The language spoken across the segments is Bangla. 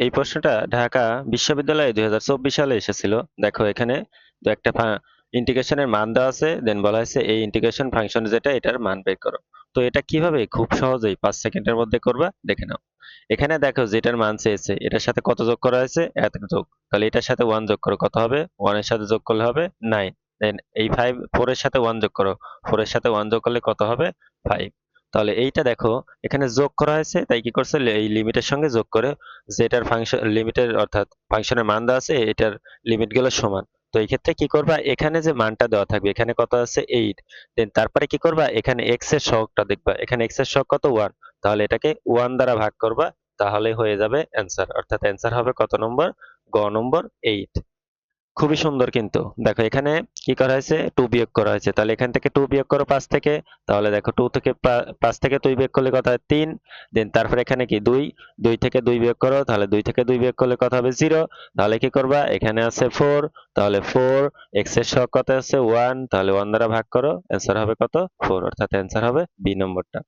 এই প্রশ্নটা ঢাকা বিশ্ববিদ্যালয়ে 2024 সালে এসেছিল। দেখো এখানে তো একটা ইন্টিগ্রেশনের মান দেওয়া আছে, দেন বলা হয়েছে এই ইন্টিগ্রেশন ফাংশন যেটা এটার মান বের করো। তো এটা কিভাবে খুব সহজেই 5 সেকেন্ডের মধ্যে করবা দেখে নাও। এখানে দেখো যেটার মান চেয়েছে এটার সাথে কত যোগ করা হয়েছে, এত যোগ। তাহলে এটার সাথে 1 যোগ করো, কত হবে? 1 এর সাথে যোগ করলে হবে 9। দেন এই 4 এর সাথে 1 যোগ করো, 4 এর সাথে 1 যোগ করলে কত হবে? 5। তাহলে এইটা দেখো এখানে যোগ করা হয়েছে, তাই কি করছে এই লিমিটের সঙ্গে যোগ করে, যেটার ফাংশন লিমিটের অর্থাৎ ফাংশনের মান দেওয়া আছে এটার লিমিট গুলো সমান। তো এই ক্ষেত্রে কি করবা, এখানে যে মানটা দেওয়া থাকবে, এখানে কত আছে 8, দেন তারপরে কি করবা এখানে x এর সহগটা দেখবা, এখানে x এর সহগ কত 1, তাহলে এটাকে 1 দ্বারা ভাগ করবা, তাহলে হয়ে যাবে অ্যান্সার। অর্থাৎ অ্যান্সার হবে কত নম্বর? গ নম্বর 8। খুবই সুন্দর কিন্তু। দেখো এখানে কি করা হয়েছে? 2 বিয়োগ করা হয়েছে। তাহলে এখান থেকে 2 বিয়োগ করো 5 থেকে। তাহলে দেখো 2 থেকে 5 থেকে 2 বিয়োগ করলে কত হয়? 3। দেন তারপরে এখানে কি 2, 2 থেকে 2 বিয়োগ করো, তাহলে 2 থেকে 2 বিয়োগ করলে কত হবে? 0। তাহলে কি করবা? এখানে আছে 4, তাহলে 4, x এর সহগ কত আছে? 1, তাহলে 1 দ্বারা ভাগ করো, অ্যান্সার হবে কত? 4। অর্থাৎ অ্যান্সার হবে বি নম্বরটা।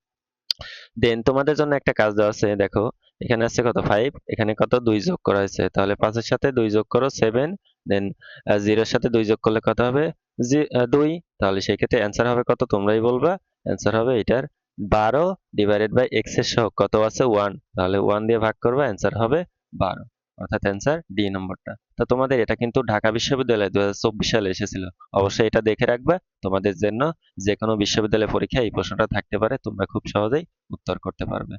দেন তোমাদের জন্য একটা কাজ দেওয়া আছে, দেখো এখানে আছে কত? 5, এখানে কত? 2 যোগ করা হয়েছে। তাহলে 5 এর সাথে 2 যোগ করো 7, দেন 0 এর সাথে 2 যোগ করলে কত হবে? 2। তাহলে সেই ক্ষেত্রে অ্যান্সার হবে কত? তোমরাই বলবা। অ্যান্সার হবে এটার 12 ডিভাইডেড বাই x এর সহগ কত আছে? 1। তাহলে 1 দিয়ে ভাগ করবা, অ্যান্সার হবে 12। অর্থাৎ অ্যান্সার ডি নম্বরটা। তো তোমাদের এটা কিন্তু ঢাকা বিশ্ববিদ্যালয়ে 2024 সালে এসেছিল। অবশ্যই এটা দেখে রাখবা। তোমাদের জন্য যেকোনো বিশ্ববিদ্যালয় পরীক্ষায় এই প্রশ্নটা থাকতে পারে, তোমরা খুব সহজেই উত্তর করতে পারবে।